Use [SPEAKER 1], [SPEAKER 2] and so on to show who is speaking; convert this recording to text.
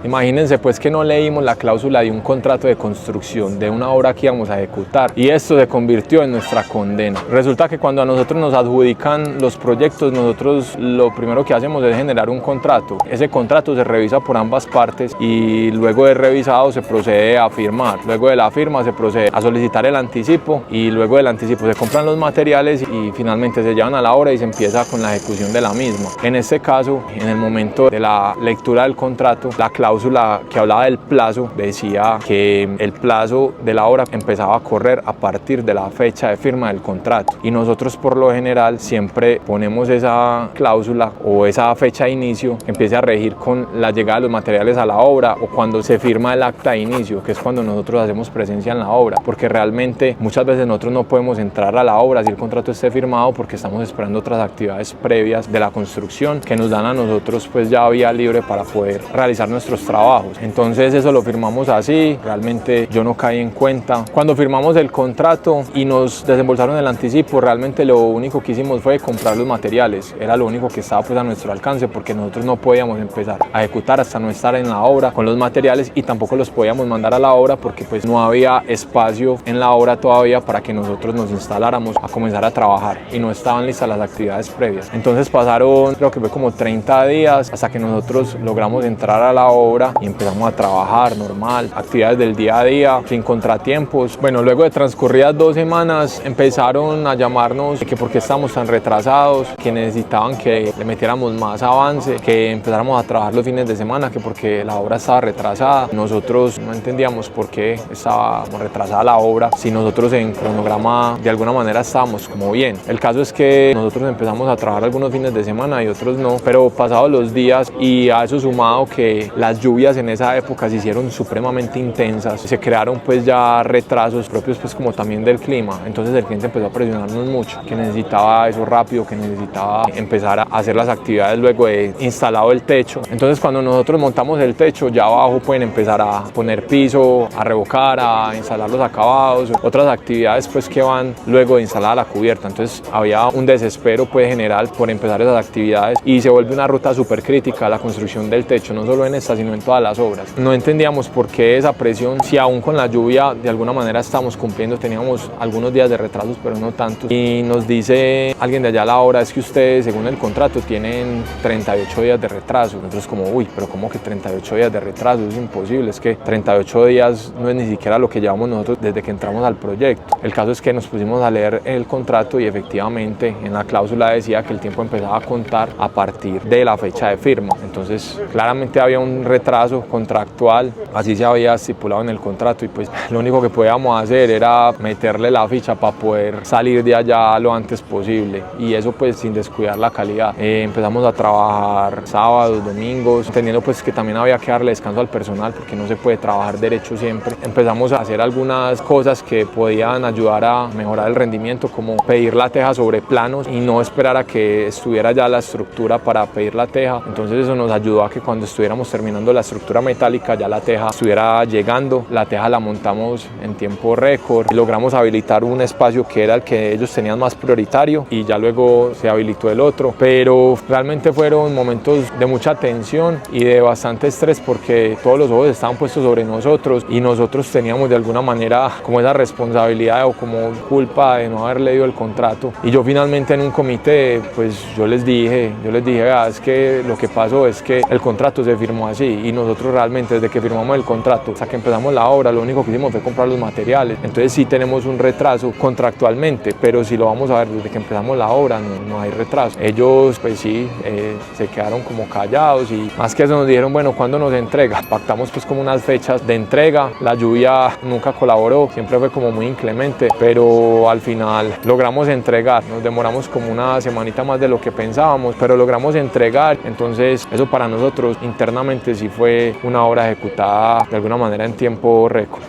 [SPEAKER 1] Imagínense pues que no leímos la cláusula de un contrato de construcción de una obra que íbamos a ejecutar y esto se convirtió en nuestra condena. Resulta que cuando a nosotros nos adjudican los proyectos, nosotros lo primero que hacemos es generar un contrato. Ese contrato se revisa por ambas partes y luego de revisado se procede a firmar. Luego de la firma se procede a solicitar el anticipo y luego del anticipo se compran los materiales y finalmente se llevan a la obra y se empieza con la ejecución de la misma. En este caso, en el momento de la lectura del contrato, la cláusula que hablaba del plazo decía que el plazo de la obra empezaba a correr a partir de la fecha de firma del contrato y nosotros por lo general siempre ponemos esa cláusula o esa fecha de inicio que empiece a regir con la llegada de los materiales a la obra o cuando se firma el acta de inicio, que es cuando nosotros hacemos presencia en la obra, porque realmente muchas veces nosotros no podemos entrar a la obra si el contrato esté firmado porque estamos esperando otras actividades previas de la construcción que nos dan a nosotros pues ya vía libre para poder realizar nuestros trabajos. Entonces eso lo firmamos así, realmente yo no caí en cuenta. Cuando firmamos el contrato y nos desembolsaron el anticipo, realmente lo único que hicimos fue comprar los materiales, era lo único que estaba pues a nuestro alcance porque nosotros no podíamos empezar a ejecutar hasta no estar en la obra con los materiales y tampoco los podíamos mandar a la obra porque pues no había espacio en la obra todavía para que nosotros nos instaláramos a comenzar a trabajar y no estaban listas las actividades previas. Entonces pasaron, creo que fue como 30 días hasta que nosotros logramos entrar a la obra y empezamos a trabajar normal, actividades del día a día, sin contratiempos. Bueno, luego de transcurridas 2 semanas empezaron a llamarnos que por qué estábamos tan retrasados, que necesitaban que le metiéramos más avance, que empezáramos a trabajar los fines de semana, que porque la obra estaba retrasada. Nosotros no entendíamos por qué estaba retrasada la obra, si nosotros en cronograma de alguna manera estábamos como bien. El caso es que nosotros empezamos a trabajar algunos fines de semana y otros no, pero pasados los días y a eso sumado que las lluvias en esa época se hicieron supremamente intensas, se crearon pues ya retrasos propios pues como también del clima, entonces el cliente empezó a presionarnos mucho, que necesitaba eso rápido, que necesitaba empezar a hacer las actividades luego de instalado el techo. Entonces cuando nosotros montamos el techo, ya abajo pueden empezar a poner piso, a revocar, a instalar los acabados, otras actividades pues que van luego de instalar la cubierta. Entonces había un desespero pues general por empezar esas actividades y se vuelve una ruta súper crítica la construcción del techo, no solo en esta sino en todas las obras. No entendíamos por qué esa presión, si aún con la lluvia de alguna manera estábamos cumpliendo, teníamos algunos días de retrasos pero no tantos, y nos dice alguien de allá a la obra, es que ustedes según el contrato tienen 38 días de retraso. Nosotros como, uy, pero ¿cómo que 38 días de retraso? Es imposible, es que 38 días no es ni siquiera lo que llevamos nosotros desde que entramos al proyecto. El caso es que nos pusimos a leer el contrato y efectivamente en la cláusula decía que el tiempo empezaba a contar a partir de la fecha de firma. Entonces claramente había un retraso contractual, así se había estipulado en el contrato y pues lo único que podíamos hacer era meterle la ficha para poder salir de allá lo antes posible y eso pues sin descuidar la calidad. Empezamos a trabajar sábados, domingos, entendiendo pues que también había que darle descanso al personal porque no se puede trabajar derecho siempre. Empezamos a hacer algunas cosas que podían ayudar a mejorar el rendimiento, como pedir la teja sobre planos y no esperar a que estuviera ya la estructura para pedir la teja. Entonces eso nos ayudó a que cuando estuviéramos terminando la estructura metálica ya la teja estuviera llegando. La teja la montamos en tiempo récord, logramos habilitar un espacio que era el que ellos tenían más prioritario y ya luego se habilitó el otro, pero realmente fueron momentos de mucha tensión y de bastante estrés porque todos los ojos estaban puestos sobre nosotros y nosotros teníamos de alguna manera como esa responsabilidad o como culpa de no haber leído el contrato. Y yo finalmente en un comité pues yo les dije, vea, es que lo que pasó es que el contrato se firmó así y nosotros realmente desde que firmamos el contrato hasta que empezamos la obra lo único que hicimos fue comprar los materiales. Entonces sí tenemos un retraso contractualmente, pero si lo vamos a ver desde que empezamos la obra no hay retraso. Ellos pues sí se quedaron como callados y más que eso nos dijeron, bueno, ¿cuándo nos entrega? Pactamos pues como unas fechas de entrega. La lluvia nunca colaboró, siempre fue como muy inclemente, pero al final logramos entregar. Nos demoramos como una semanita más de lo que pensábamos, pero logramos entregar. Entonces eso para nosotros internamente sí fue una obra ejecutada de alguna manera en tiempo récord.